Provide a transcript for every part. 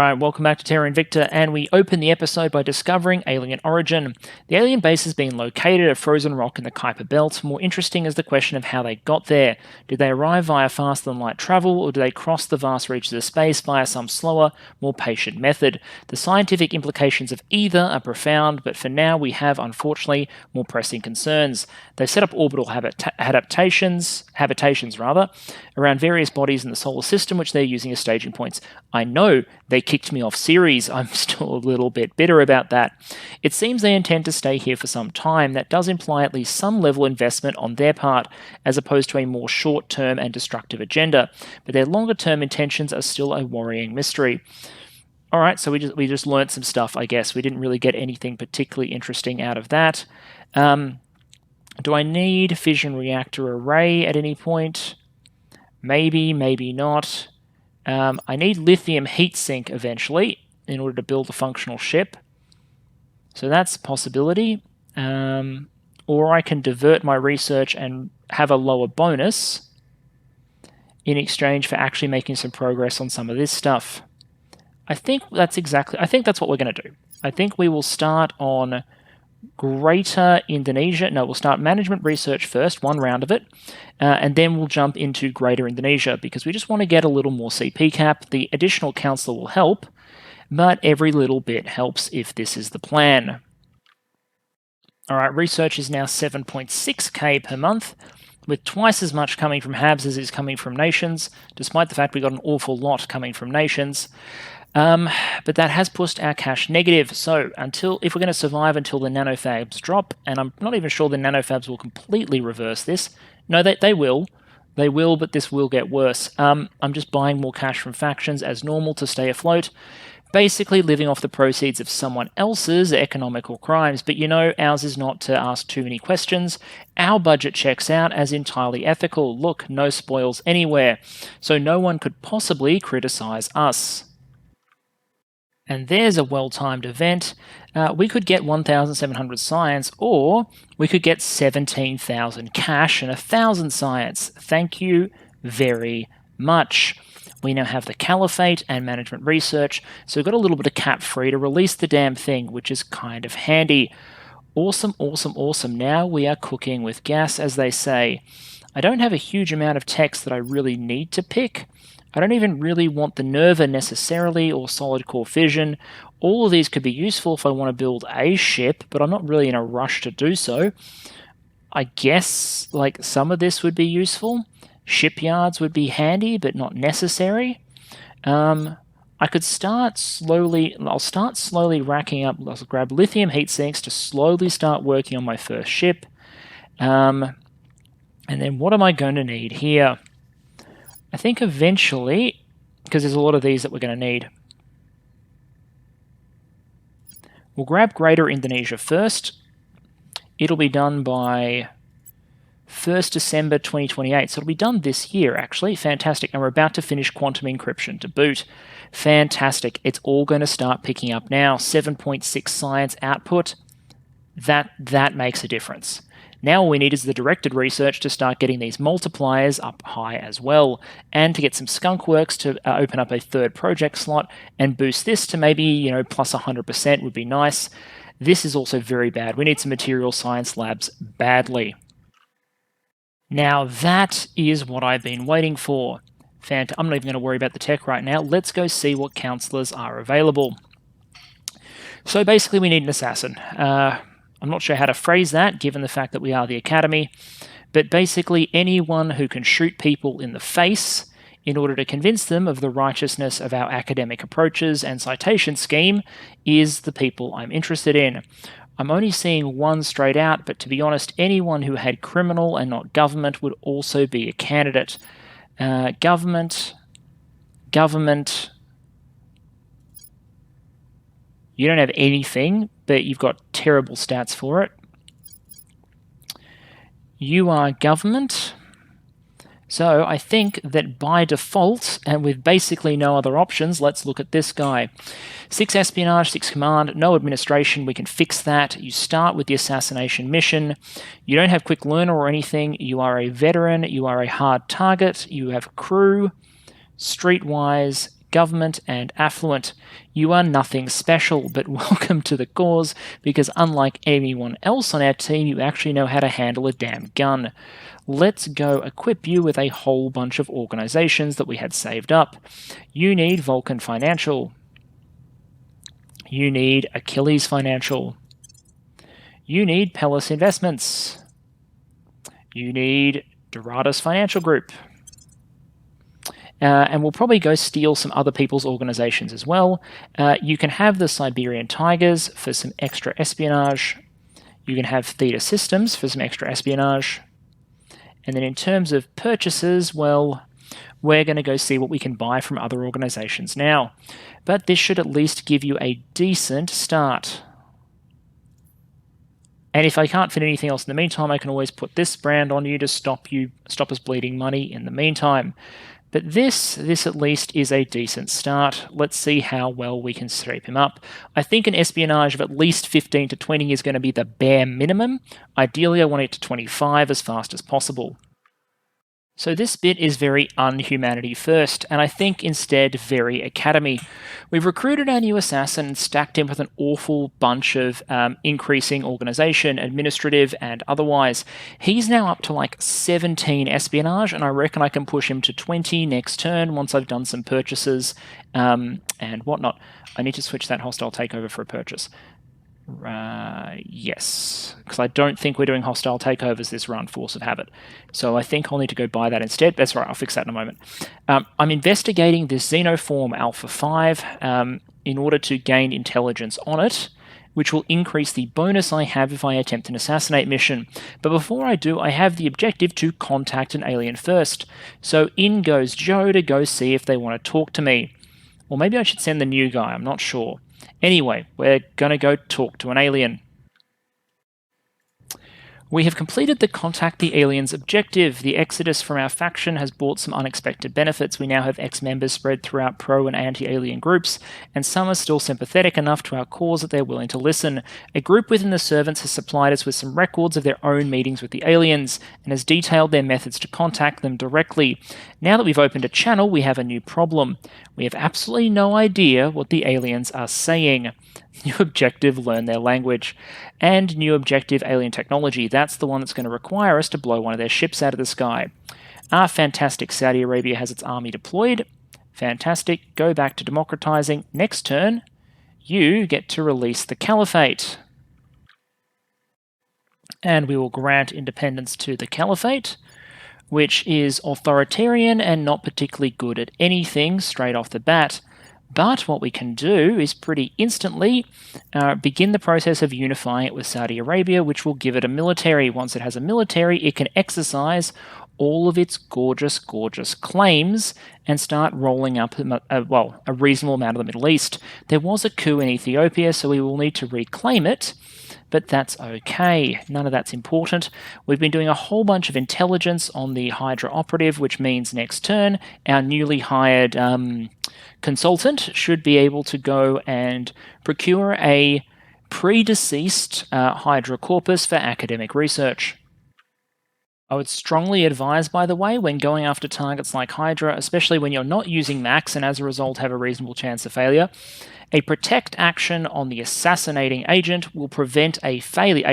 Alright, welcome back to Terra Invicta, and we open the episode by discovering alien origin. The alien base is being located at frozen rock in the Kuiper Belt. More interesting is the question of how they got there. Did they arrive via faster-than-light travel, or did they cross the vast reaches of space via some slower, more patient method? The scientific implications of either are profound, but for now we have, unfortunately, more pressing concerns. They've set up orbital habitations around various bodies in the solar system, which they're using as staging points. I know they kicked me off Ceres. I'm still a little bit bitter about that. It seems they intend to stay here for some time. That does imply at least some level of investment on their part, as opposed to a more short-term and destructive agenda. But their longer-term intentions are still a worrying mystery. Alright, so we just learnt some stuff, I guess. We didn't really get anything particularly interesting out of that. Do I need fission reactor array at any point? Maybe, maybe not. I need lithium heatsink eventually in order to build a functional ship. So that's a possibility. Or I can divert my research and have a lower bonus in exchange for actually making some progress on some of this stuff. I think that's what we're going to do. I think we will start on Greater Indonesia. No, we'll start management research first, one round of it, and then we'll jump into Greater Indonesia because we just want to get a little more CP cap. The additional councillor will help, but every little bit helps if this is the plan. Alright, research is now 7.6k per month, with twice as much coming from Habs as is coming from nations, despite the fact we got an awful lot coming from nations. But that has pushed our cash negative. So if we're going to survive until the nanofabs drop, and I'm not even sure the nanofabs will completely reverse this. No, they will. They will, but this will get worse. I'm just buying more cash from factions as normal to stay afloat. Basically living off the proceeds of someone else's economical crimes. But you know, ours is not to ask too many questions. Our budget checks out as entirely ethical. Look, no spoils anywhere. So no one could possibly criticize us. And there's a well-timed event. We could get 1,700 science, or we could get 17,000 cash and 1,000 science. Thank you very much. We now have the caliphate and management research, so we've got a little bit of cap free to release the damn thing, which is kind of handy. Awesome, awesome, awesome. Now we are cooking with gas, as they say. I don't have a huge amount of text that I really need to pick. I don't even really want the Nerva necessarily, or solid core fission. All of these could be useful if I want to build a ship, but I'm not really in a rush to do so. I guess like some of this would be useful. Shipyards would be handy, but not necessary. I could start slowly. I'll start slowly racking up. I'll grab lithium heat sinks to slowly start working on my first ship. And then what am I going to need here? I think eventually, because there's a lot of these that we're going to need, we'll grab Greater Indonesia first. It'll be done by 1st December 2028, so it'll be done this year, actually. Fantastic. And we're about to finish quantum encryption to boot. Fantastic. It's all going to start picking up now. 7.6 science output. That makes a difference. Now all we need is the directed research to start getting these multipliers up high as well, and to get some skunk works to open up a third project slot and boost this to maybe, plus 100% would be nice. This is also very bad. We need some material science labs badly. Now that is what I've been waiting for. I'm not even going to worry about the tech right now. Let's go see what councillors are available. So basically we need an assassin. I'm not sure how to phrase that, given the fact that we are the Academy, but basically anyone who can shoot people in the face in order to convince them of the righteousness of our academic approaches and citation scheme is the people I'm interested in. I'm only seeing one straight out, but to be honest, anyone who had criminal and not government would also be a candidate. Government. You don't have anything, but you've got terrible stats for it. You are government. So I think that by default, and with basically no other options, let's look at this guy. 6 espionage, 6 command, no administration, we can fix that. You start with the assassination mission. You don't have quick learner or anything. You are a veteran. You are a hard target. You have crew, streetwise, government, and affluent. You are nothing special, but welcome to the cause, because unlike anyone else on our team, you actually know how to handle a damn gun. Let's go equip you with a whole bunch of organizations that we had saved up. You need Vulcan Financial. You need Achilles Financial. You need Pellis Investments. You need Doratus Financial Group. And we'll probably go steal some other people's organizations as well. You can have the Siberian Tigers for some extra espionage. You can have Theta Systems for some extra espionage. And then in terms of purchases, well, we're going to go see what we can buy from other organizations now. But this should at least give you a decent start. And if I can't fit anything else in the meantime, I can always put this brand on you to stop us bleeding money in the meantime. But this at least is a decent start. Let's see how well we can scrape him up. I think an espionage of at least 15 to 20 is going to be the bare minimum. Ideally, I want it to 25 as fast as possible. So this bit is very unhumanity first, and I think instead very academy. We've recruited our new assassin and stacked him with an awful bunch of increasing organization, administrative and otherwise. He's now up to like 17 espionage, and I reckon I can push him to 20 next turn once I've done some purchases and whatnot. I need to switch that hostile takeover for a purchase. Yes, because I don't think we're doing hostile takeovers this run, force of habit. So I think I'll need to go buy that instead. That's right, I'll fix that in a moment. I'm investigating this Xenoform Alpha 5 in order to gain intelligence on it, which will increase the bonus I have if I attempt an assassinate mission. But before I do, I have the objective to contact an alien first. So in goes Joe to go see if they want to talk to me. Or maybe I should send the new guy, I'm not sure. Anyway, we're going to go talk to an alien. We have completed the Contact the Aliens objective. The exodus from our faction has brought some unexpected benefits. We now have ex-members spread throughout pro and anti-alien groups, and some are still sympathetic enough to our cause that they're willing to listen. A group within the servants has supplied us with some records of their own meetings with the aliens, and has detailed their methods to contact them directly. Now that we've opened a channel, we have a new problem. We have absolutely no idea what the aliens are saying. New objective, learn their language. And new objective, alien technology. That's the one that's going to require us to blow one of their ships out of the sky. Fantastic. Saudi Arabia has its army deployed. Fantastic. Go back to democratizing. Next turn, you get to release the caliphate. And we will grant independence to the caliphate, which is authoritarian and not particularly good at anything straight off the bat. But what we can do is pretty instantly begin the process of unifying it with Saudi Arabia, which will give it a military. Once it has a military, it can exercise all of its gorgeous, gorgeous claims and start rolling up a reasonable amount of the Middle East. There was a coup in Ethiopia, so we will need to reclaim it, but that's okay. None of that's important. We've been doing a whole bunch of intelligence on the Hydra operative, which means next turn, our newly hired consultant should be able to go and procure a predeceased Hydra corpus for academic research. I would strongly advise, by the way, when going after targets like Hydra, especially when you're not using Max and as a result have a reasonable chance of failure, a protect action on the assassinating agent will prevent a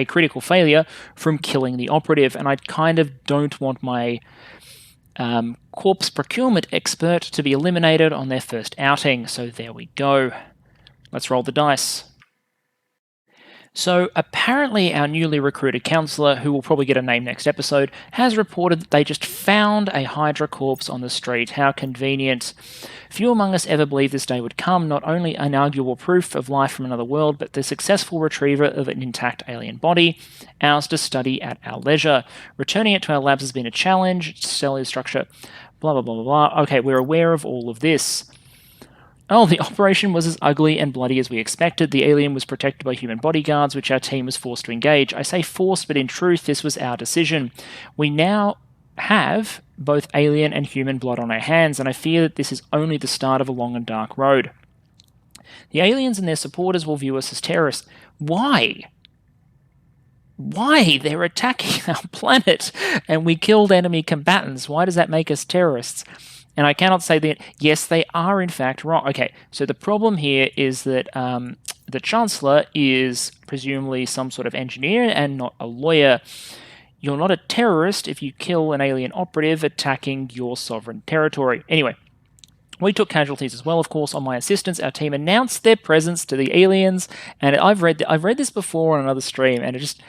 critical failure from killing the operative, and I kind of don't want my corpse procurement expert to be eliminated on their first outing, so there we go. Let's roll the dice. So apparently our newly recruited counsellor, who will probably get a name next episode, has reported that they just found a Hydra corpse on the street. How convenient. Few among us ever believed this day would come, not only inarguable proof of life from another world, but the successful retrieval of an intact alien body, ours to study at our leisure. Returning it to our labs has been a challenge, cellular structure, blah, blah, blah, blah, blah. Okay, we're aware of all of this. Oh, the operation was as ugly and bloody as we expected. The alien was protected by human bodyguards, which our team was forced to engage. I say forced, but in truth, this was our decision. We now have both alien and human blood on our hands, and I fear that this is only the start of a long and dark road. The aliens and their supporters will view us as terrorists. Why? Why? They're attacking our planet, and we killed enemy combatants. Why does that make us terrorists? And I cannot say that, yes, they are in fact wrong. Okay, so the problem here is that the Chancellor is presumably some sort of engineer and not a lawyer. You're not a terrorist if you kill an alien operative attacking your sovereign territory. Anyway, we took casualties as well, of course. On my assistance, our team announced their presence to the aliens, and I've read this before on another stream, and it just...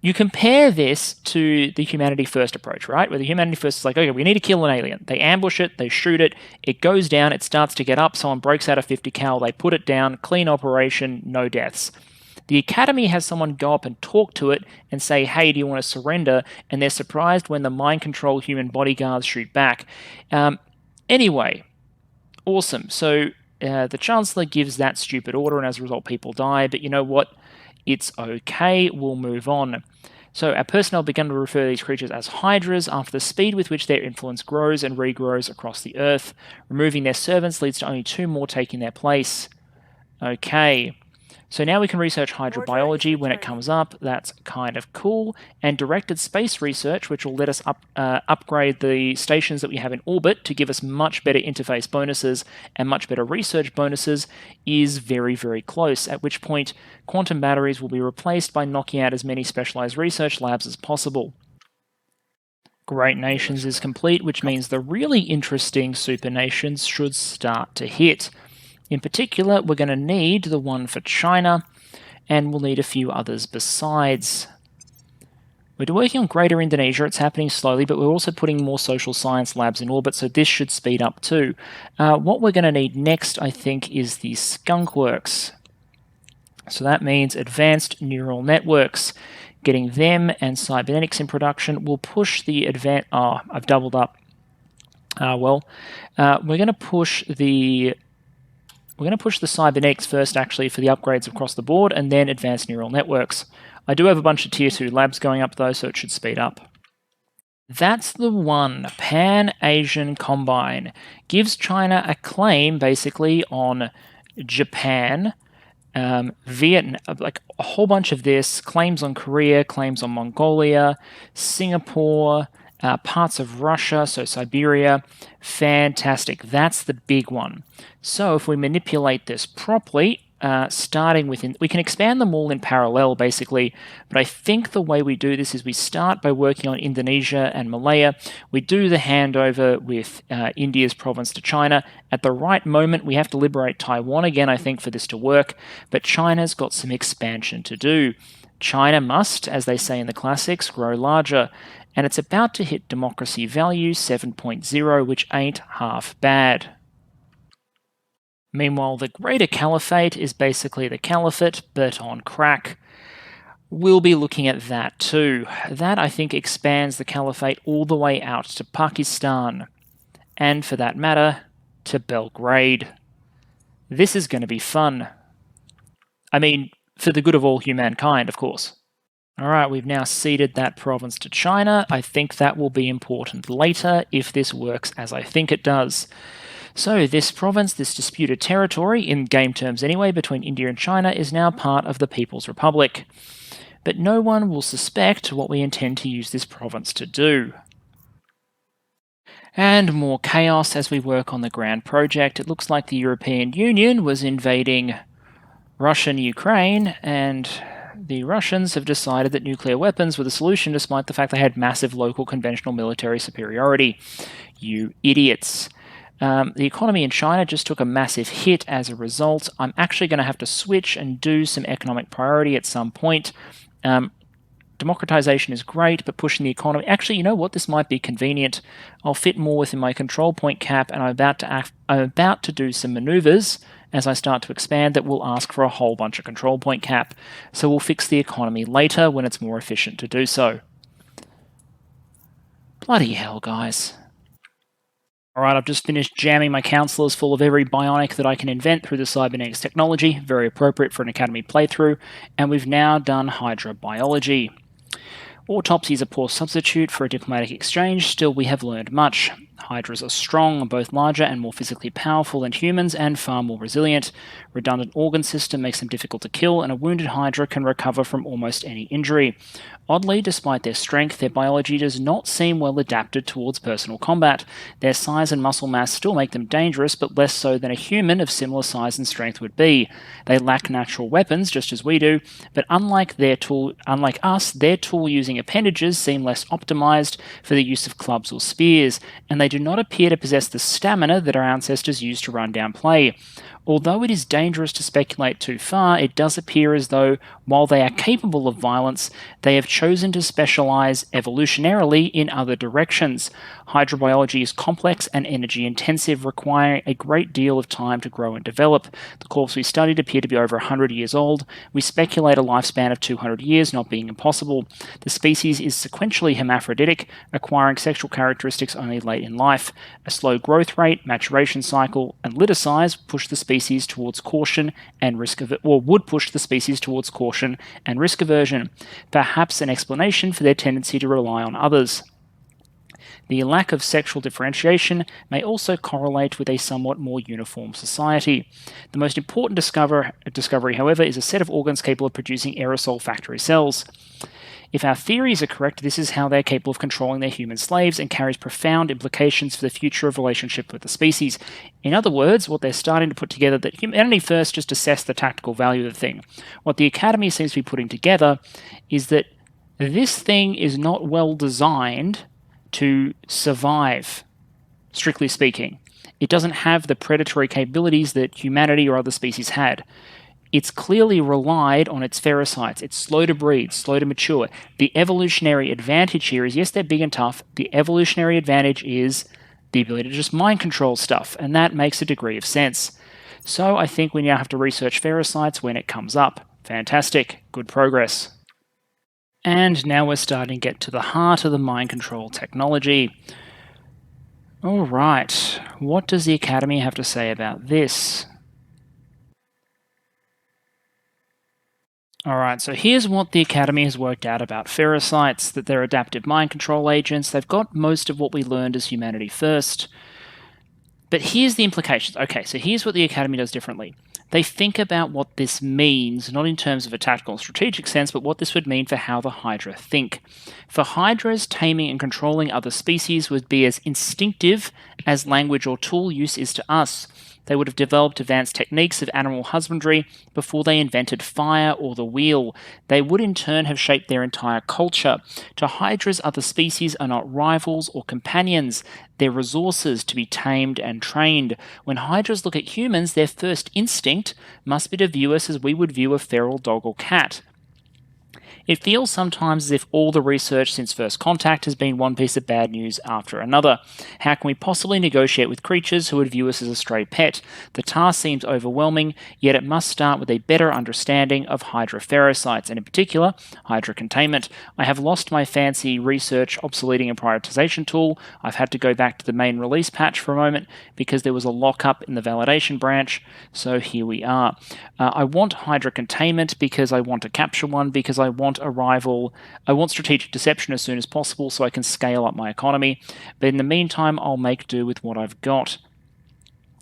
You compare this to the humanity first approach, right? Where the humanity first is like, okay, we need to kill an alien. They ambush it, they shoot it, it goes down, it starts to get up, someone breaks out a 50 cal, they put it down, clean operation, no deaths. The Academy has someone go up and talk to it and say, hey, do you want to surrender? And they're surprised when the mind control human bodyguards shoot back. Anyway, awesome. So the Chancellor gives that stupid order, and as a result, people die. But you know what? It's okay, we'll move on. So our personnel began to refer to these creatures as hydras after the speed with which their influence grows and regrows across the earth. Removing their servants leads to only 2 more taking their place. Okay. So now we can research hydrobiology when it comes up. That's kind of cool. And directed space research, which will let us upgrade the stations that we have in orbit to give us much better interface bonuses and much better research bonuses, is very, very close, at which point quantum batteries will be replaced by knocking out as many specialized research labs as possible. Great Nations is complete, which means the really interesting super nations should start to hit. In particular, we're going to need the one for China, and we'll need a few others besides. We're working on Greater Indonesia. It's happening slowly, but we're also putting more social science labs in orbit, so this should speed up too. What we're going to need next, I think, is the skunk works. So that means advanced neural networks. Getting them and cybernetics in production will push the advanced... Oh, I've doubled up. We're going to push the... We're going to push the cybernetics first, actually, for the upgrades across the board, and then advanced neural networks. I do have a bunch of Tier 2 labs going up, though, so it should speed up. That's the one. Pan-Asian Combine. Gives China a claim, basically, on Japan, Vietnam, like a whole bunch of this. Claims on Korea, claims on Mongolia, Singapore, parts of Russia, so Siberia. Fantastic. That's the big one. So if we manipulate this properly, starting with... we can expand them all in parallel, basically, but I think the way we do this is we start by working on Indonesia and Malaya. We do the handover with India's province to China. At the right moment, we have to liberate Taiwan again, I think, for this to work, but China's got some expansion to do. China must, as they say in the classics, grow larger, and it's about to hit democracy value 7.0, which ain't half bad. Meanwhile, the Greater Caliphate is basically the Caliphate, but on crack. We'll be looking at that too. That, I think, expands the Caliphate all the way out to Pakistan, and for that matter, to Belgrade. This is going to be fun. I mean, for the good of all humankind, of course. Alright, we've now ceded that province to China. I think that will be important later if this works as I think it does. So this province, this disputed territory, in game terms anyway, between India and China, is now part of the People's Republic. But no one will suspect what we intend to use this province to do. And more chaos as we work on the grand project. It looks like the European Union was invading Russian Ukraine, and the Russians have decided that nuclear weapons were the solution despite the fact they had massive local conventional military superiority. You idiots. The economy in China just took a massive hit as a result. I'm actually going to have to switch and do some economic priority at some point. Democratization is great, but pushing the economy... Actually, you know what? This might be convenient. I'll fit more within my control point cap, and I'm about to do some maneuvers as I start to expand that will ask for a whole bunch of control point cap. So we'll fix the economy later when it's more efficient to do so. Bloody hell, guys. Alright, I've just finished jamming my councillors full of every bionic that I can invent through the cybernetics technology, very appropriate for an Academy playthrough, and we've now done hydrobiology. Autopsy is a poor substitute for a diplomatic exchange, still we have learned much. Hydras are strong, both larger and more physically powerful than humans, and far more resilient. Redundant organ system makes them difficult to kill, and a wounded Hydra can recover from almost any injury. Oddly, despite their strength, their biology does not seem well adapted towards personal combat. Their size and muscle mass still make them dangerous, but less so than a human of similar size and strength would be. They lack natural weapons, just as we do, but unlike us, their tool-using appendages seem less optimized for the use of clubs or spears, and they do not appear to possess the stamina that our ancestors used to run down play. Although it is dangerous to speculate too far, it does appear as though, while they are capable of violence, they have chosen to specialize evolutionarily in other directions. Hydrobiology is complex and energy intensive, requiring a great deal of time to grow and develop. The corps we studied appear to be over 100 years old. We speculate a lifespan of 200 years not being impossible. The species is sequentially hermaphroditic, acquiring sexual characteristics only late in life. A slow growth rate, maturation cycle, and litter size push the species towards caution and risk would push the species towards caution and risk aversion, perhaps an explanation for their tendency to rely on others. The lack of sexual differentiation may also correlate with a somewhat more uniform society. The most important discovery, however, is a set of organs capable of producing aerosol factory cells. If our theories are correct, this is how they're capable of controlling their human slaves and carries profound implications for the future of relationship with the species. In other words, what they're starting to put together, that humanity first just assess the tactical value of the thing. What the Academy seems to be putting together is that this thing is not well designed to survive, strictly speaking. It doesn't have the predatory capabilities that humanity or other species had. It's clearly relied on its ferrocytes. It's slow to breed, slow to mature. The evolutionary advantage here is, yes, they're big and tough. The evolutionary advantage is the ability to just mind control stuff, and that makes a degree of sense. So I think we now have to research ferrocytes when it comes up. Fantastic. Good progress. And now we're starting to get to the heart of the mind control technology. All right, what does the Academy have to say about this? Alright, so here's what the Academy has worked out about ferrocytes, that they're adaptive mind control agents. They've got most of what we learned as humanity first. But here's the implications. Okay, so here's what the Academy does differently. They think about what this means, not in terms of a tactical and strategic sense, but what this would mean for how the Hydra think. For Hydras, taming and controlling other species would be as instinctive as language or tool use is to us. They would have developed advanced techniques of animal husbandry before they invented fire or the wheel. They would in turn have shaped their entire culture. To Hydras, other species are not rivals or companions. They're resources to be tamed and trained. When Hydras look at humans, their first instinct must be to view us as we would view a feral dog or cat. It feels sometimes as if all the research since first contact has been one piece of bad news after another. How can we possibly negotiate with creatures who would view us as a stray pet? The task seems overwhelming, yet it must start with a better understanding of Hydra ferrocytes, and in particular, Hydra containment. I have lost my fancy research, obsoleting, and prioritization tool. I've had to go back to the main release patch for a moment because there was a lockup in the validation branch, so here we are. I want Hydra containment because I want to capture one, because I want arrival. I want strategic deception as soon as possible so I can scale up my economy. But in the meantime, I'll make do with what I've got.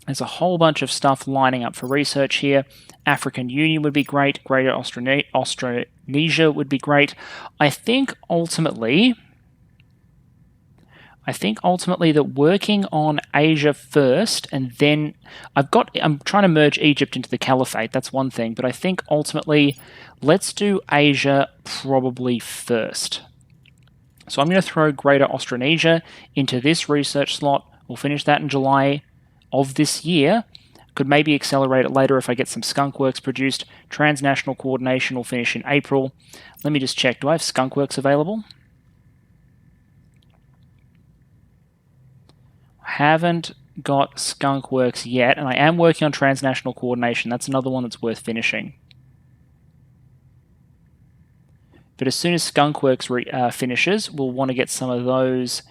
There's a whole bunch of stuff lining up for research here. African Union would be great. Greater Australasia would be great. I think ultimately that working on Asia first, and then I'm trying to merge Egypt into the caliphate. That's one thing, but I think ultimately let's do Asia probably first. So I'm going to throw Greater Australasia into this research slot. We'll finish that in July of this year. Could maybe accelerate it later if I get some skunkworks produced. Transnational coordination will finish in April. Let me just check. Do I have skunkworks available? Haven't got skunkworks yet, and I am working on transnational coordination. That's another one that's worth finishing. But as soon as skunkworks finishes, we'll want to get some of those.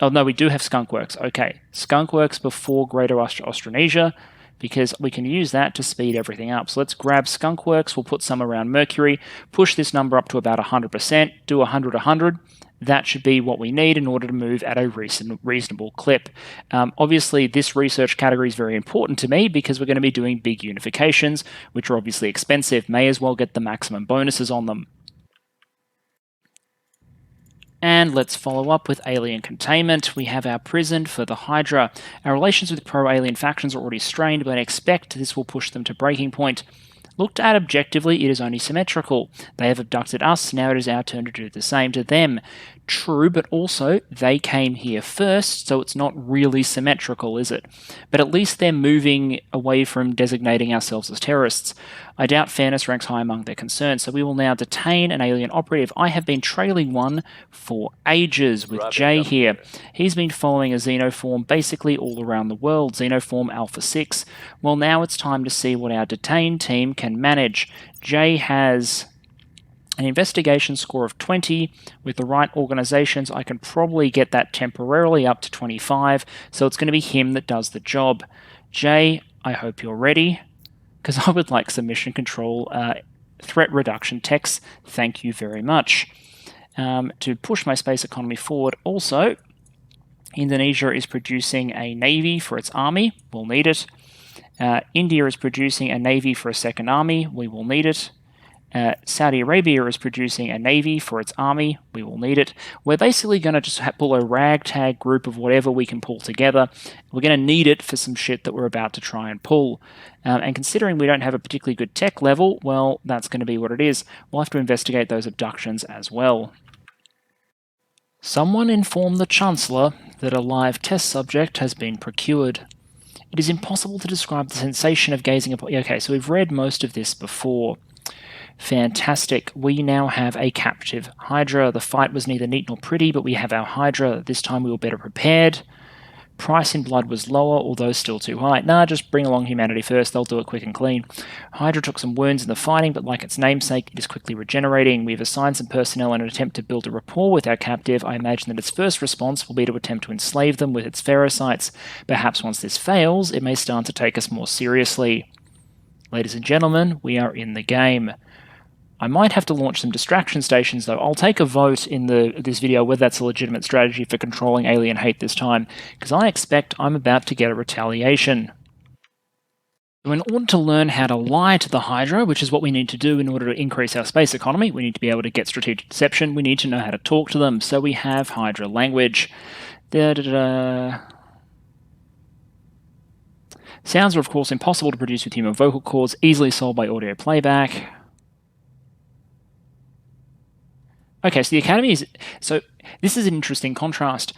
Oh no, we do have skunkworks. Okay, skunkworks before Greater Australasia, because we can use that to speed everything up. So let's grab skunkworks. We'll put some around Mercury, push this number up to about 100%, do 100, 100, That should be what we need in order to move at a reasonable clip. Obviously, this research category is very important to me because we're going to be doing big unifications, which are obviously expensive. May as well get the maximum bonuses on them. And let's follow up with alien containment. We have our prison for the Hydra. Our relations with pro-alien factions are already strained, but I expect this will push them to breaking point. Looked at objectively, it is only symmetrical. They have abducted us, now it is our turn to do the same to them. True, but also they came here first, so it's not really symmetrical, is it? But at least they're moving away from designating ourselves as terrorists. I doubt fairness ranks high among their concerns, so we will now detain an alien operative. I have been trailing one for ages with Jay here. He's been following a xenoform basically all around the world, xenoform Alpha 6. Well, now it's time to see what our detained team can manage. Jay has an investigation score of 20. With the right organizations, I can probably get that temporarily up to 25, so it's going to be him that does the job. Jay, I hope you're ready, because I would like some mission control threat reduction techs. Thank you very much. To push my space economy forward, also, Indonesia is producing a navy for its army. We'll need it. India is producing a navy for a second army. We will need it. Saudi Arabia is producing a navy for its army. We will need it. We're basically going to just pull a ragtag group of whatever we can pull together. We're going to need it for some shit that we're about to try and pull. And considering we don't have a particularly good tech level, well, that's going to be what it is. We'll have to investigate those abductions as well. Someone informed the Chancellor that a live test subject has been procured. It is impossible to describe the sensation of gazing upon... Okay, so we've read most of this before. Fantastic. We now have a captive Hydra. The fight was neither neat nor pretty, but we have our Hydra. This time we were better prepared. Price in blood was lower, although still too high. Nah, just bring along humanity first. They'll do it quick and clean. Hydra took some wounds in the fighting, but like its namesake, it is quickly regenerating. We've assigned some personnel in an attempt to build a rapport with our captive. I imagine that its first response will be to attempt to enslave them with its ferrocites. Perhaps once this fails, it may start to take us more seriously. Ladies and gentlemen, we are in the game. I might have to launch some distraction stations, though. I'll take a vote in this video whether that's a legitimate strategy for controlling alien hate this time, because I expect I'm about to get a retaliation. So in order to learn how to lie to the Hydra, which is what we need to do in order to increase our space economy, we need to be able to get strategic deception, we need to know how to talk to them, so we have Hydra language. Sounds are, of course, impossible to produce with human vocal cords, easily solved by audio playback. Okay, so the Academy is... So this is an interesting contrast.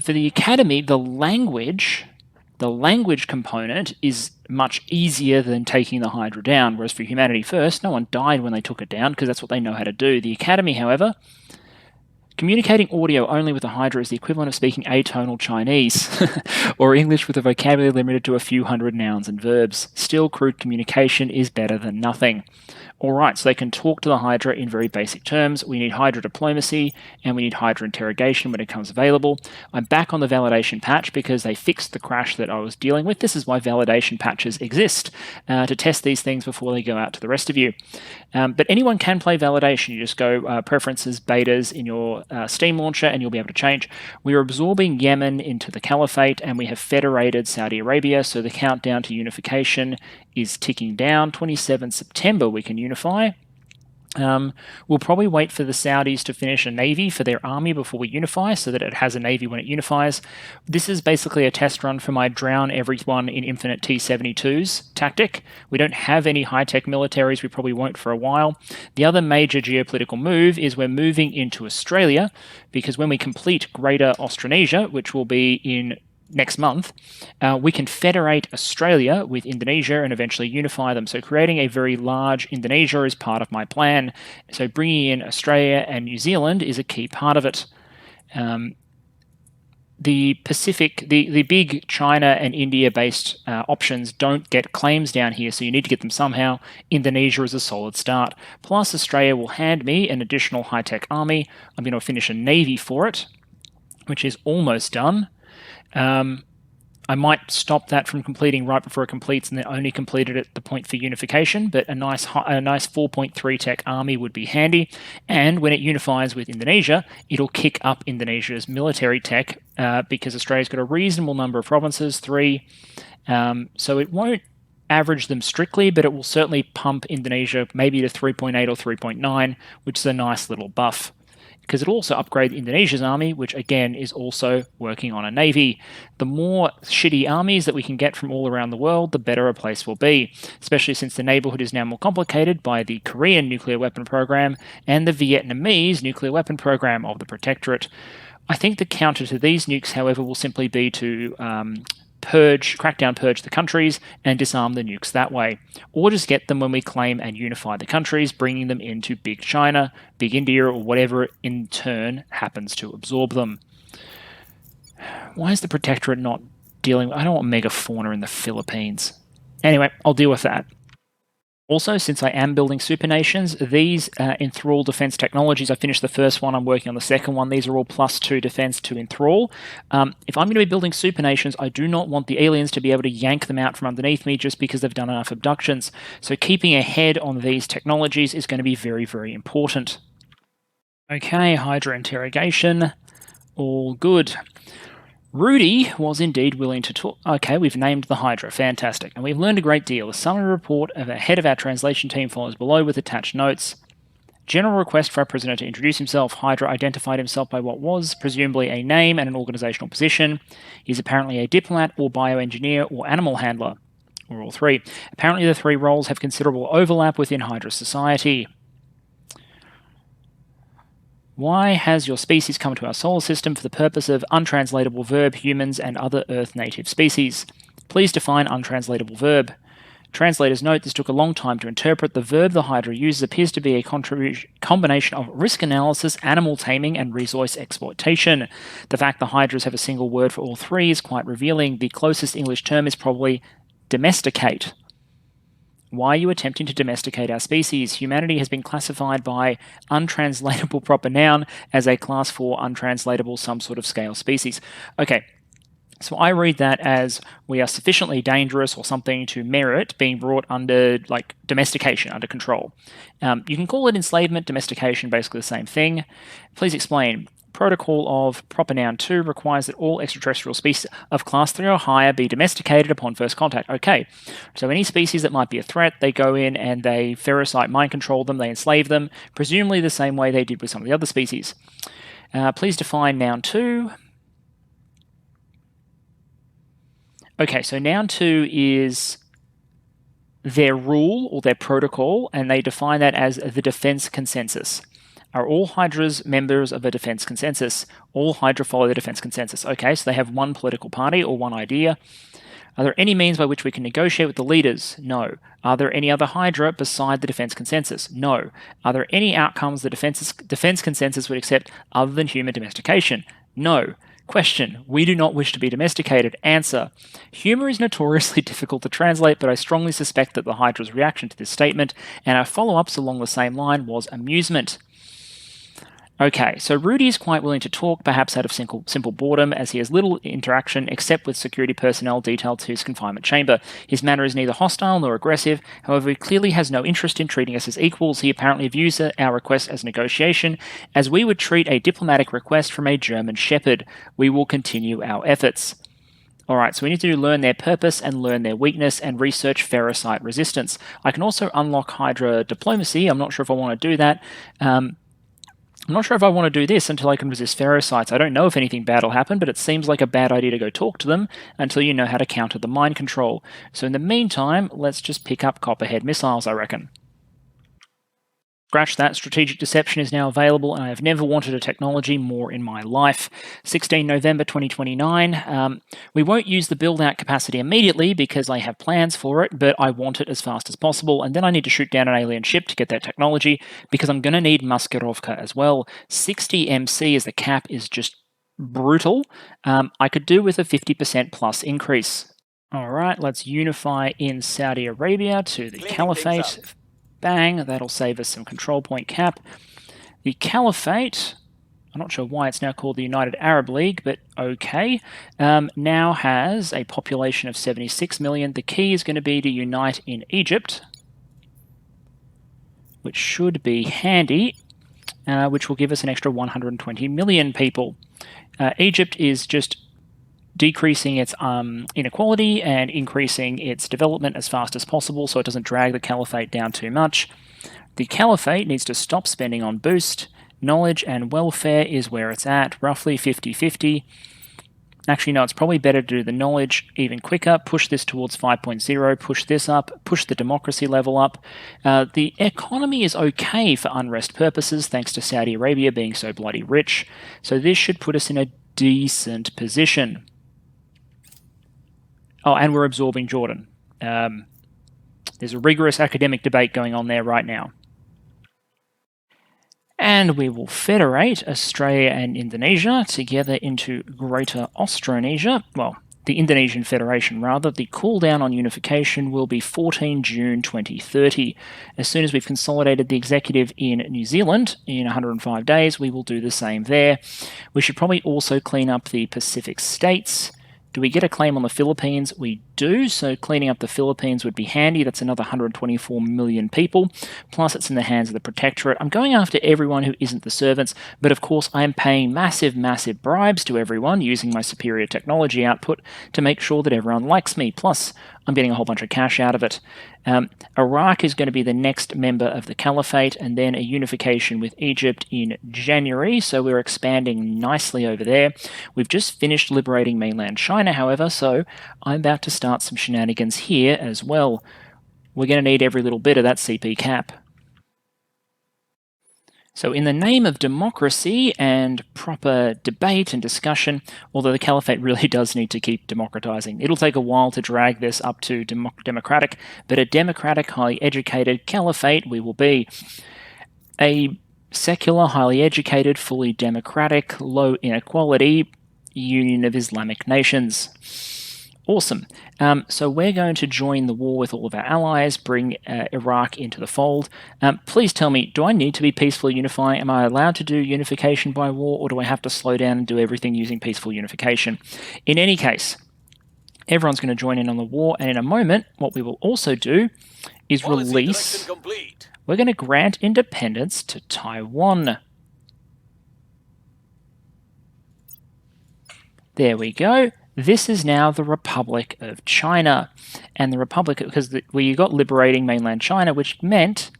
For the Academy, the language component is much easier than taking the Hydra down, whereas for Humanity First, no one died when they took it down, because that's what they know how to do. The Academy, however, communicating audio only with the Hydra is the equivalent of speaking atonal Chinese, or English with a vocabulary limited to a few hundred nouns and verbs. Still, crude communication is better than nothing. Alright, so they can talk to the Hydra in very basic terms. We need Hydra diplomacy, and we need Hydra interrogation when it comes available. I'm back on the validation patch because they fixed the crash that I was dealing with. This is why validation patches exist, to test these things before they go out to the rest of you. But anyone can play validation. You just go preferences, betas in your Steam launcher, and you'll be able to change. We are absorbing Yemen into the caliphate, and we have federated Saudi Arabia, so the countdown to unification is ticking down. 27 September we can unify. We'll probably wait for the Saudis to finish a navy for their army before we unify, so that it has a navy when it unifies. This is basically a test run for my drown everyone in infinite T-72s tactic. We don't have any high-tech militaries, we probably won't for a while. The other major geopolitical move is we're moving into Australia, because when we complete Greater Australasia, which will be in next month, we can federate Australia with Indonesia and eventually unify them. So creating a very large Indonesia is part of my plan. So bringing in Australia and New Zealand is a key part of it. The Pacific, the big China and India-based options don't get claims down here, so you need to get them somehow. Indonesia is a solid start. Plus, Australia will hand me an additional high-tech army. I'm going to finish a navy for it, which is almost done. I might stop that from completing right before it completes and then only complete it at the point for unification, but a nice 4.3 tech army would be handy. And when it unifies with Indonesia, it'll kick up Indonesia's military tech because Australia's got a reasonable number of provinces, 3. So it won't average them strictly, but it will certainly pump Indonesia maybe to 3.8 or 3.9, which is a nice little buff. Because it'll also upgrade Indonesia's army, which again is also working on a navy. The more shitty armies that we can get from all around the world, the better a place will be, especially since the neighborhood is now more complicated by the Korean nuclear weapon program and the Vietnamese nuclear weapon program of the Protectorate. I think the counter to these nukes, however, will simply be to crack down, purge the countries, and disarm the nukes that way. Or just get them when we claim and unify the countries, bringing them into Big China, Big India, or whatever in turn happens to absorb them. Why is the Protectorate not dealing with... I don't want megafauna in the Philippines. Anyway, I'll deal with that. Also, since I am building super nations, these enthrall defense technologies, I finished the first one, I'm working on the second one. These are all +2 defense to enthrall. If I'm going to be building super nations, I do not want the aliens to be able to yank them out from underneath me just because they've done enough abductions. So keeping ahead on these technologies is going to be very, very important. Okay, Hydra interrogation. All good. Rudy was indeed willing to talk. Okay, we've named the Hydra. Fantastic. And we've learned a great deal. The summary report of the head of our translation team follows below with attached notes. General request for our prisoner to introduce himself. Hydra identified himself by what was, presumably, a name and an organizational position. He's apparently a diplomat or bioengineer or animal handler, or all 3. Apparently the 3 roles have considerable overlap within Hydra society. Why has your species come to our solar system for the purpose of untranslatable verb, humans, and other Earth native species? Please define untranslatable verb. Translators note this took a long time to interpret. The verb the Hydra uses appears to be a combination of risk analysis, animal taming, and resource exploitation. The fact the Hydras have a single word for all 3 is quite revealing. The closest English term is probably domesticate. Why are you attempting to domesticate our species? Humanity has been classified by untranslatable proper noun as a class 4 untranslatable some sort of scale species. Okay, so I read that as we are sufficiently dangerous or something to merit being brought under, like, domestication, under control. You can call it enslavement, domestication, basically the same thing. Please explain. Protocol of proper noun 2 requires that all extraterrestrial species of class 3 or higher be domesticated upon first contact. Okay, so any species that might be a threat, they go in and they ferocite, mind control them, they enslave them, presumably the same way they did with some of the other species. Please define noun 2. Okay, so noun 2 is their rule or their protocol, and they define that as the defense consensus. Are all Hydras members of a defense consensus? All Hydra follow the defense consensus. Okay, so they have one political party or one idea. Are there any means by which we can negotiate with the leaders? No. Are there any other Hydra beside the defense consensus? No. Are there any outcomes the defense consensus would accept other than human domestication? No. Question. We do not wish to be domesticated. Answer. Humor is notoriously difficult to translate, but I strongly suspect that the Hydra's reaction to this statement and our follow-ups along the same line was amusement. Okay, so Rudy is quite willing to talk, perhaps out of simple boredom, as he has little interaction except with security personnel detailed to his confinement chamber. His manner is neither hostile nor aggressive, however he clearly has no interest in treating us as equals. He apparently views our request as negotiation, as we would treat a diplomatic request from a German shepherd. We will continue our efforts. Alright, so we need to learn their purpose and learn their weakness and research ferocite resistance. I can also unlock Hydra diplomacy. I'm not sure if I want to do that. I'm not sure if I want to do this until I can resist ferocites. I don't know if anything bad will happen, but it seems like a bad idea to go talk to them until you know how to counter the mind control. So in the meantime, let's just pick up Copperhead missiles, I reckon. Scratch that, strategic deception is now available, and I have never wanted a technology more in my life. 16 November 2029. We won't use the build-out capacity immediately because I have plans for it, but I want it as fast as possible, and then I need to shoot down an alien ship to get that technology because I'm going to need Maskirovka as well. 60 MC as the cap is just brutal. I could do with a 50% plus increase. Alright, let's unify in Saudi Arabia to the Caliphate. Bang, that'll save us some control point cap. The Caliphate, I'm not sure why it's now called the United Arab League, but okay, now has a population of 76 million. The key is going to be to unite in Egypt, which should be handy, which will give us an extra 120 million people. Egypt is just decreasing its inequality and increasing its development as fast as possible so it doesn't drag the caliphate down too much. The caliphate needs to stop spending on boost. Knowledge and welfare is where it's at, roughly 50-50. Actually, no, it's probably better to do the knowledge even quicker, push this towards 5.0, push this up, push the democracy level up. The economy is okay for unrest purposes, thanks to Saudi Arabia being so bloody rich. So this should put us in a decent position. Oh, and we're absorbing Jordan. There's a rigorous academic debate going on there right now. And we will federate Australia and Indonesia together into Greater Austronesia. Well, the Indonesian Federation, rather. The cooldown on unification will be 14 June 2030. As soon as we've consolidated the executive in New Zealand in 105 days, we will do the same there. We should probably also clean up the Pacific states. Do we get a claim on the Philippines? We do, so cleaning up the Philippines would be handy. That's another 124 million people, plus it's in the hands of the Protectorate. I'm going after everyone who isn't the servants, but of course I am paying massive bribes to everyone using my superior technology output to make sure that everyone likes me, plus I'm getting a whole bunch of cash out of it. Iraq is going to be the next member of the Caliphate, and then a unification with Egypt in January, so we're expanding nicely over there. We've just finished liberating mainland China, however, so I'm about to start some shenanigans here as well. We're going to need every little bit of that CP cap. So in the name of democracy and proper debate and discussion, although the caliphate really does need to keep democratizing, it'll take a while to drag this up to democratic, but a democratic, highly educated caliphate we will be. A secular, highly educated, fully democratic, low inequality union of Islamic nations. Awesome. So we're going to join the war with all of our allies, bring Iraq into the fold. Please tell me, do I need to be peacefully unifying? Am I allowed to do unification by war, or do I have to slow down and do everything using peaceful unification? In any case, everyone's going to join in on the war, and in a moment, what we will also do is release... We're going to grant independence to Taiwan. There we go. This is now the Republic of China. And the Republic, because we got liberating mainland China, which meant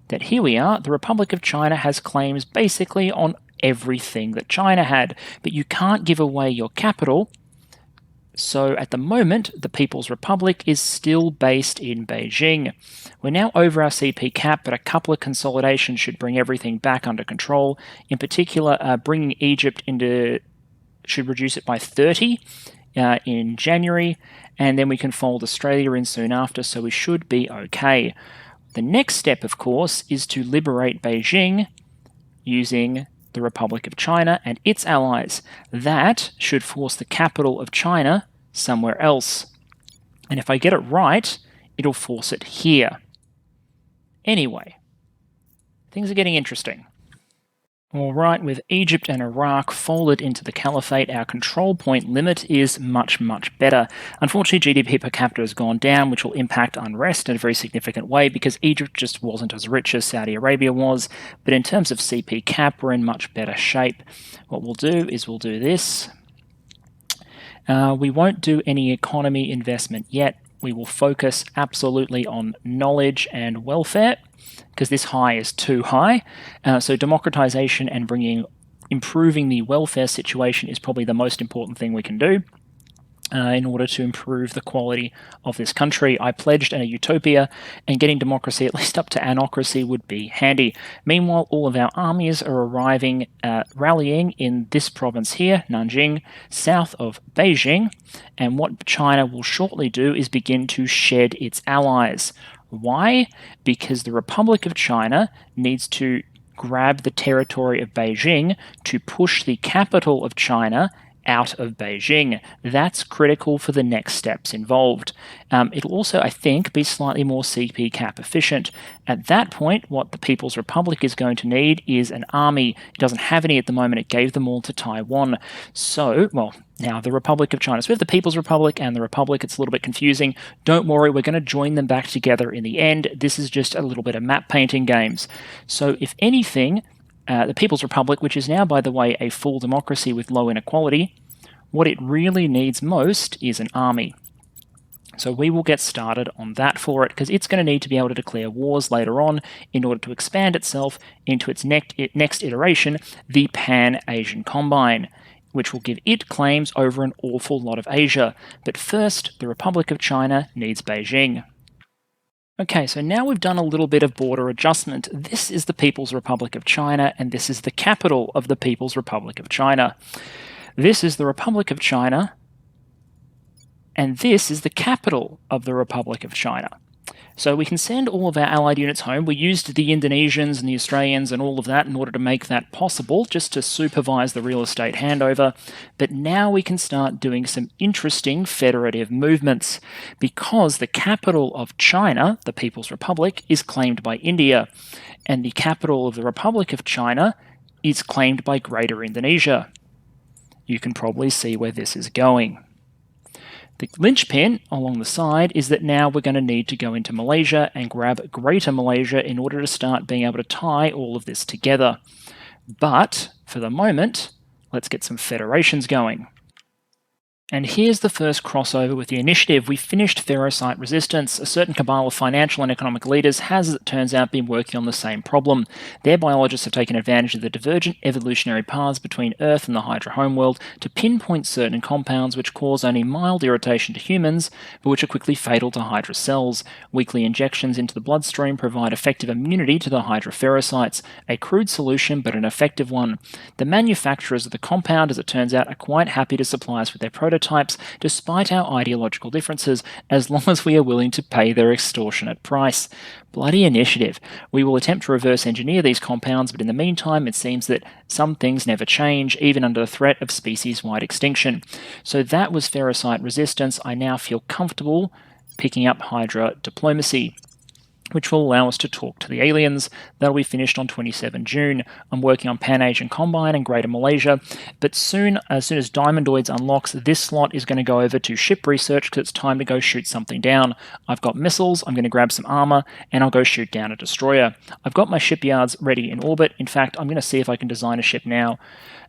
that here we are, the Republic of China has claims basically on everything that China had. But you can't give away your capital. So at the moment, the People's Republic is still based in Beijing. We're now over our CP cap, but a couple of consolidations should bring everything back under control. In particular, bringing Egypt into... should reduce it by 30 in January, and then we can fold Australia in soon after, so we should be okay. The next step, of course, is to liberate Beijing using the Republic of China and its allies. That should force the capital of China somewhere else. And if I get it right, it'll force it here. Anyway, things are getting interesting. Alright, with Egypt and Iraq folded into the Caliphate, our control point limit is much better. Unfortunately, GDP per capita has gone down, which will impact unrest in a very significant way because Egypt just wasn't as rich as Saudi Arabia was, but in terms of CP cap, we're in much better shape. What we'll do is we'll do this. We won't do any economy investment yet. We will focus absolutely on knowledge and welfare, because this high is too high. So democratization and improving the welfare situation is probably the most important thing we can do in order to improve the quality of this country. I pledged a utopia, and getting democracy at least up to anocracy would be handy. Meanwhile, all of our armies are arriving, rallying in this province here, Nanjing, south of Beijing, and what China will shortly do is begin to shed its allies. Why? Because the Republic of China needs to grab the territory of Beijing to push the capital of China out of Beijing. That's critical for the next steps involved. It'll also, I think, be slightly more CP cap efficient. At that point, what the People's Republic is going to need is an army. It doesn't have any at the moment. It gave them all to Taiwan. So, well, now the Republic of China. So we have the People's Republic and the Republic. It's a little bit confusing. Don't worry, we're going to join them back together in the end. This is just a little bit of map painting games. So if anything, the People's Republic, which is now, by the way, a full democracy with low inequality, what it really needs most is an army. So we will get started on that for it, because it's going to need to be able to declare wars later on in order to expand itself into its next iteration, the Pan-Asian Combine, which will give it claims over an awful lot of Asia. But first, the Republic of China needs Beijing. Okay, so now we've done a little bit of border adjustment. This is the People's Republic of China, and this is the capital of the People's Republic of China. This is the Republic of China, and this is the capital of the Republic of China. So we can send all of our allied units home. We used the Indonesians and the Australians and all of that in order to make that possible, just to supervise the real estate handover. But now we can start doing some interesting federative movements, because the capital of China, the People's Republic, is claimed by India, and the capital of the Republic of China is claimed by Greater Indonesia. You can probably see where this is going. The linchpin along the side is that now we're going to need to go into Malaysia and grab Greater Malaysia in order to start being able to tie all of this together. But for the moment, let's get some federations going. And here's the first crossover with the initiative. We finished ferrocite resistance. A certain cabal of financial and economic leaders has, as it turns out, been working on the same problem. Their biologists have taken advantage of the divergent evolutionary paths between Earth and the Hydra homeworld to pinpoint certain compounds which cause only mild irritation to humans, but which are quickly fatal to Hydra cells. Weekly injections into the bloodstream provide effective immunity to the Hydra ferrocites, a crude solution but an effective one. The manufacturers of the compound, as it turns out, are quite happy to supply us with their prototypes despite our ideological differences, as long as we are willing to pay their extortionate price. Bloody initiative. We will attempt to reverse engineer these compounds, but in the meantime it seems that some things never change, even under the threat of species-wide extinction. So that was ferrocite resistance. I now feel comfortable picking up Hydra diplomacy, which will allow us to talk to the aliens. That'll be finished on 27 June. I'm working on Pan-Asian Combine and Greater Malaysia, but as soon as Diamondoids unlocks, this slot is going to go over to ship research, because it's time to go shoot something down. I've got missiles, I'm going to grab some armour, and I'll go shoot down a destroyer. I've got my shipyards ready in orbit. In fact, I'm going to see if I can design a ship now.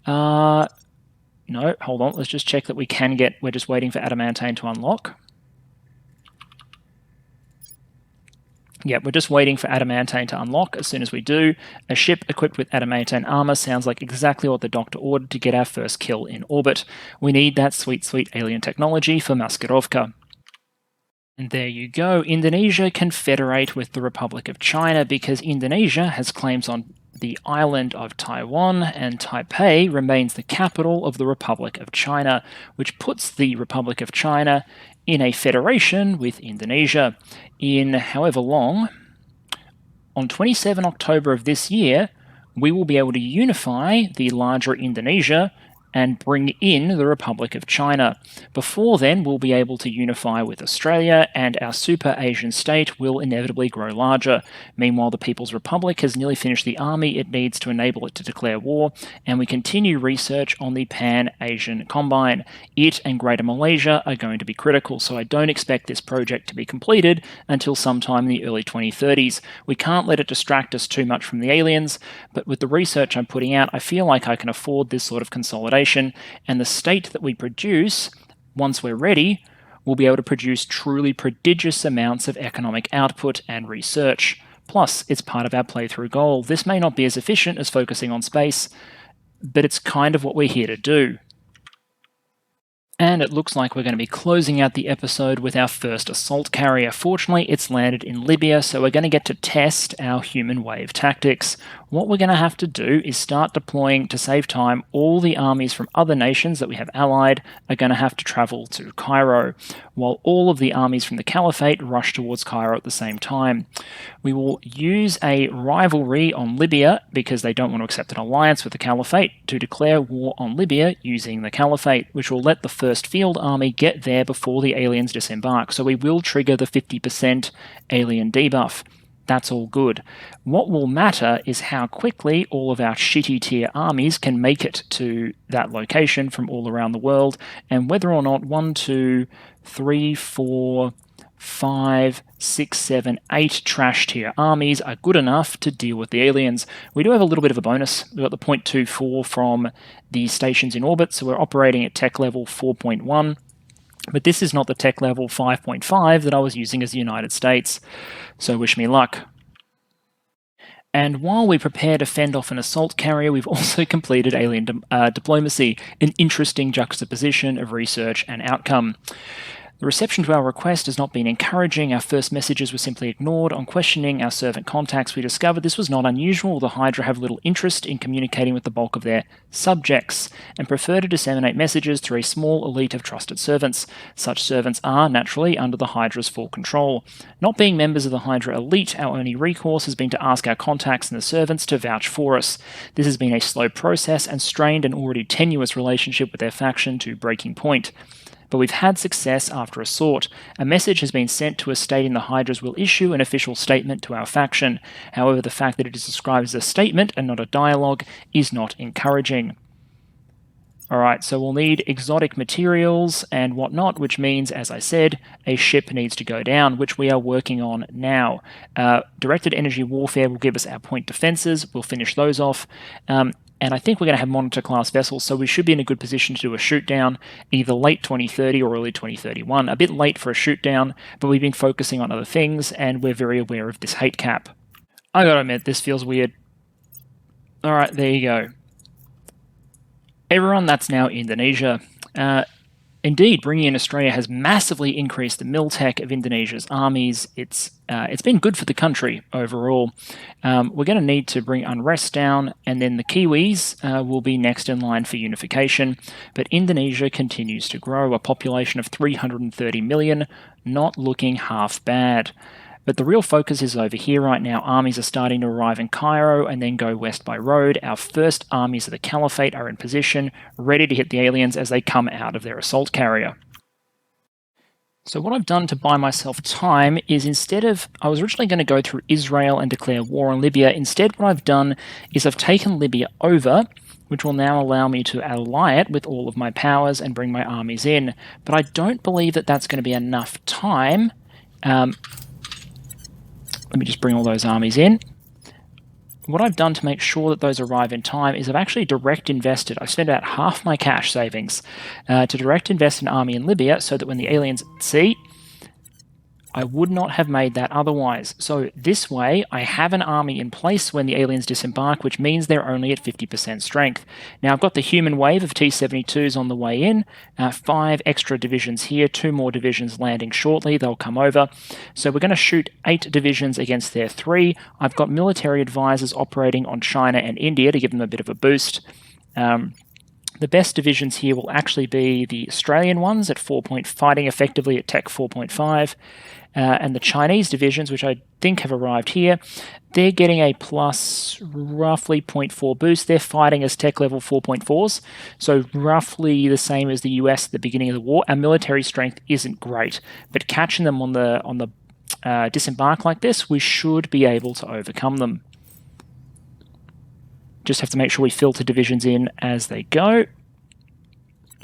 No, hold on, let's just check that we can get... We're just waiting for Adamantane to unlock. Yeah, we're just waiting for Adamantane to unlock. As soon as we do, a ship equipped with Adamantane armor sounds like exactly what the Doctor ordered to get our first kill in orbit. We need that sweet, sweet alien technology for Maskirovka. And there you go. Indonesia can federate with the Republic of China because Indonesia has claims on the island of Taiwan, and Taipei remains the capital of the Republic of China, which puts the Republic of China in a federation with Indonesia. In however long, on 27 October of this year, we will be able to unify the larger Indonesia and bring in the Republic of China. Before then, we'll be able to unify with Australia, and our super Asian state will inevitably grow larger. Meanwhile, the People's Republic has nearly finished the army it needs to enable it to declare war, and we continue research on the Pan-Asian Combine. It and Greater Malaysia are going to be critical, so I don't expect this project to be completed until sometime in the early 2030s. We can't let it distract us too much from the aliens, but with the research I'm putting out, I feel like I can afford this sort of consolidation, and the state that we produce, once we're ready, will be able to produce truly prodigious amounts of economic output and research. Plus, it's part of our playthrough goal. This may not be as efficient as focusing on space, but it's kind of what we're here to do. And it looks like we're going to be closing out the episode with our first assault carrier. Fortunately, it's landed in Libya, so we're going to get to test our human wave tactics. What we're going to have to do is start deploying, to save time, all the armies from other nations that we have allied are going to have to travel to Cairo, while all of the armies from the caliphate rush towards Cairo at the same time. We will use a rivalry on Libya, because they don't want to accept an alliance with the caliphate, to declare war on Libya using the caliphate, which will let the first field army get there before the aliens disembark. So we will trigger the 50% alien debuff. That's all good. What will matter is how quickly all of our shitty tier armies can make it to that location from all around the world, and whether or not 1, 2, 3, 4, 5, 6, 7, 8 trash tier armies are good enough to deal with the aliens. We do have a little bit of a bonus. We've got the 0.24 from the stations in orbit, so we're operating at tech level 4.1. But this is not the tech level 5.5 that I was using as the United States, so wish me luck. And while we prepare to fend off an assault carrier, we've also completed alien diplomacy, an interesting juxtaposition of research and outcome. The reception to our request has not been encouraging. Our first messages were simply ignored. On questioning our servant contacts, we discovered this was not unusual. The Hydra have little interest in communicating with the bulk of their subjects and prefer to disseminate messages through a small elite of trusted servants. Such servants are, naturally, under the Hydra's full control. Not being members of the Hydra elite, our only recourse has been to ask our contacts and the servants to vouch for us. This has been a slow process and strained an already tenuous relationship with their faction to breaking point. But we've had success after a sort. A message has been sent to us stating the Hydras will issue an official statement to our faction. However, the fact that it is described as a statement and not a dialogue is not encouraging. Alright, so we'll need exotic materials and whatnot, which means, as I said, a ship needs to go down, which we are working on now. Directed energy warfare will give us our point defenses. We'll finish those off. And I think we're going to have monitor-class vessels, so we should be in a good position to do a shoot-down, either late 2030 or early 2031. A bit late for a shoot-down, but we've been focusing on other things, and we're very aware of this hate cap. I gotta admit, this feels weird. Alright, there you go. Everyone, that's now Indonesia. Indeed, bringing in Australia has massively increased the mil-tech of Indonesia's armies. It's been good for the country overall. We're going to need to bring unrest down, and then the Kiwis will be next in line for unification. But Indonesia continues to grow, a population of 330 million, not looking half bad. But the real focus is over here right now. Armies are starting to arrive in Cairo and then go west by road. Our first armies of the Caliphate are in position, ready to hit the aliens as they come out of their assault carrier. So what I've done to buy myself time is, instead of, I was originally going to go through Israel and declare war on Libya. Instead, what I've done is I've taken Libya over, which will now allow me to ally it with all of my powers and bring my armies in. But I don't believe that that's going to be enough time. Let me just bring all those armies in. What I've done to make sure that those arrive in time is I've actually direct invested. I've spent about half my cash savings to direct invest an army in Libya, so that when the aliens see, I would not have made that otherwise. So this way, I have an army in place when the aliens disembark, which means they're only at 50% strength. Now, I've got the human wave of T-72s on the way in, 5 extra divisions here, 2 more divisions landing shortly. They'll come over. So we're going to shoot 8 divisions against their 3. I've got military advisors operating on China and India to give them a bit of a boost. The best divisions here will actually be the Australian ones at 4 point, fighting effectively at Tech 4.5, and the Chinese divisions, which I think have arrived here, they're getting a plus roughly 0.4 boost. They're fighting as Tech level 4.4s, so roughly the same as the US at the beginning of the war. Our military strength isn't great, but catching them on the disembark like this, we should be able to overcome them. Just have to make sure we filter divisions in as they go.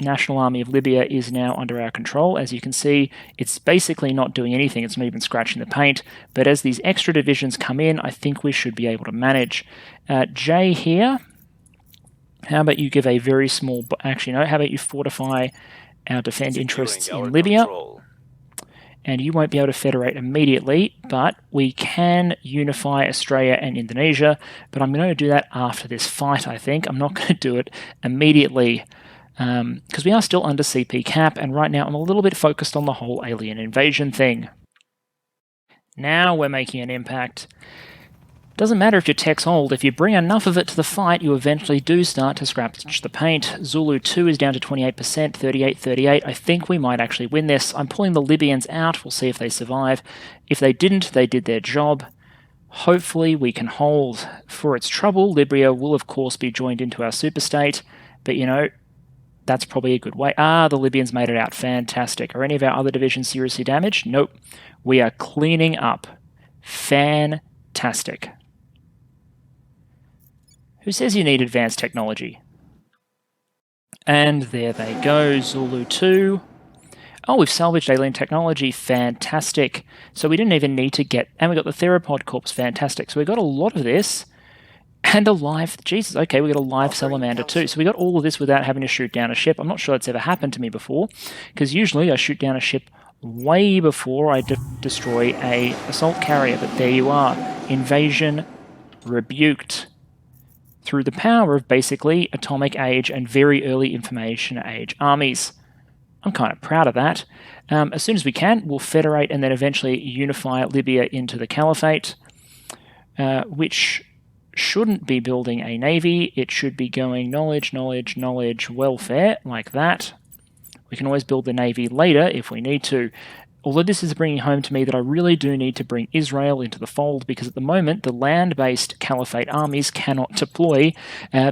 National Army of Libya is now under our control. As you can see, it's basically not doing anything. It's not even scratching the paint. But as these extra divisions come in, I think we should be able to manage. Jay here, how about you give a very small... Actually, no, how about you fortify our defend interests in Libya? Control. And you won't be able to federate immediately, but we can unify Australia and Indonesia. But I'm going to do that after this fight, I think. I'm not going to do it immediately, because we are still under CP cap, and right now I'm a little bit focused on the whole alien invasion thing. Now we're making an impact. Doesn't matter if your tech's old, if you bring enough of it to the fight, you eventually do start to scratch the paint. Zulu 2 is down to 28%, 38-38. I think we might actually win this. I'm pulling the Libyans out. We'll see if they survive. If they didn't, they did their job. Hopefully we can hold. For its trouble, Libya will of course be joined into our superstate, but you know, that's probably a good way. The Libyans made it out. Fantastic. Are any of our other divisions seriously damaged? Nope. We are cleaning up. Fantastic. Who says you need advanced technology? And there they go, Zulu 2. Oh, we've salvaged alien technology. Fantastic. So we didn't even need to get... And we got the theropod corpse. Fantastic. So we got a lot of this. And a live... Jesus, okay, we got a live salamander too. So we got all of this without having to shoot down a ship. I'm not sure that's ever happened to me before, because usually I shoot down a ship way before I destroy a assault carrier. But there you are. Invasion rebuked. Through the power of basically atomic age and very early information age armies. I'm kind of proud of that. As soon as we can, we'll federate and then eventually unify Libya into the caliphate, which shouldn't be building a navy. It should be going knowledge, knowledge, knowledge, welfare, like that. We can always build the navy later if we need to. Although this is bringing home to me that I really do need to bring Israel into the fold, because at the moment the land-based caliphate armies cannot deploy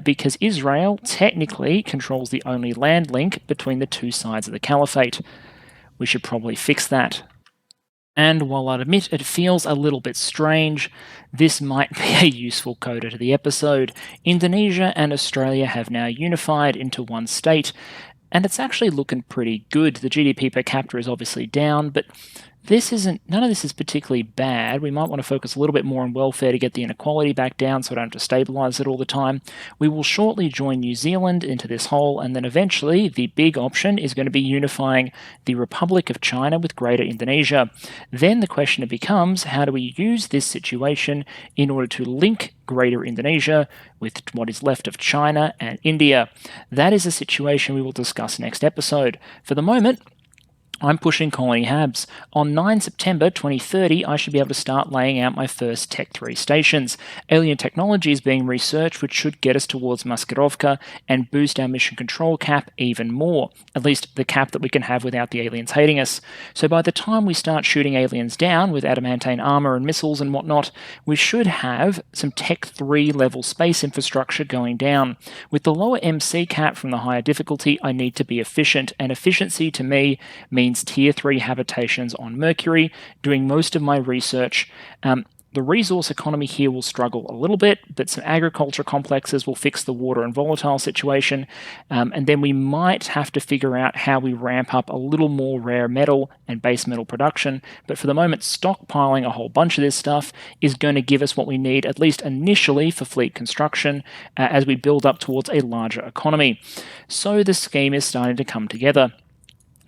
because Israel technically controls the only land link between the two sides of the caliphate. We should probably fix that. And while I'd admit it feels a little bit strange, this might be a useful coda to the episode. Indonesia and Australia have now unified into one state, and it's actually looking pretty good. The GDP per capita is obviously down, but none of this is particularly bad. We might want to focus a little bit more on welfare to get the inequality back down so I don't have to stabilise it all the time. We will shortly join New Zealand into this whole, and then eventually the big option is going to be unifying the Republic of China with Greater Indonesia. Then the question becomes, how do we use this situation in order to link Greater Indonesia with what is left of China and India? That is a situation we will discuss next episode. For the moment, I'm pushing colony habs. On 9 September 2030, I should be able to start laying out my first Tech 3 stations. Alien technology is being researched, which should get us towards Maskirovka and boost our mission control cap even more. At least the cap that we can have without the aliens hating us. So by the time we start shooting aliens down with adamantine armour and missiles and whatnot, we should have some Tech 3 level space infrastructure going down. With the lower MC cap from the higher difficulty, I need to be efficient, and efficiency to me means Tier 3 habitations on Mercury, doing most of my research. The resource economy here will struggle a little bit, but some agriculture complexes will fix the water and volatile situation, and then we might have to figure out how we ramp up a little more rare metal and base metal production. But for the moment, stockpiling a whole bunch of this stuff is going to give us what we need, at least initially, for fleet construction as we build up towards a larger economy. So the scheme is starting to come together.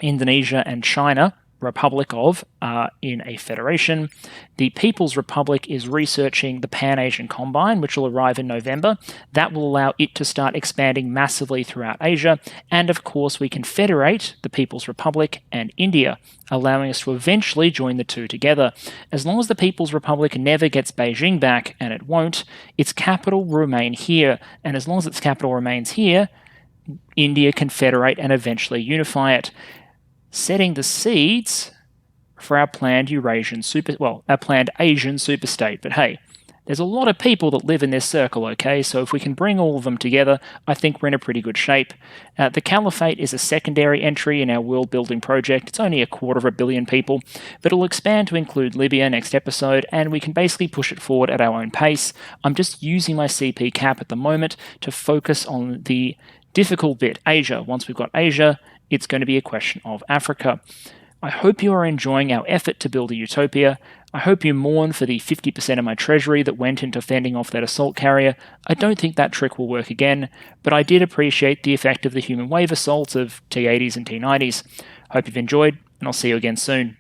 Indonesia and China, Republic of, are in a federation. The People's Republic is researching the Pan-Asian Combine, which will arrive in November. That will allow it to start expanding massively throughout Asia. And of course, we can federate the People's Republic and India, allowing us to eventually join the two together. As long as the People's Republic never gets Beijing back, and it won't, its capital will remain here. And as long as its capital remains here, India can federate and eventually unify it, setting the seeds for our planned Asian superstate. But hey, there's a lot of people that live in this circle, okay? So if we can bring all of them together, I think we're in a pretty good shape. The Caliphate is a secondary entry in our world-building project. It's only 250 million people, but it'll expand to include Libya next episode, and we can basically push it forward at our own pace. I'm just using my CP cap at the moment to focus on the difficult bit, Asia. Once we've got Asia, it's going to be a question of Africa. I hope you are enjoying our effort to build a utopia. I hope you mourn for the 50% of my treasury that went into fending off that assault carrier. I don't think that trick will work again, but I did appreciate the effect of the human wave assaults of T-80s and T-90s. Hope you've enjoyed, and I'll see you again soon.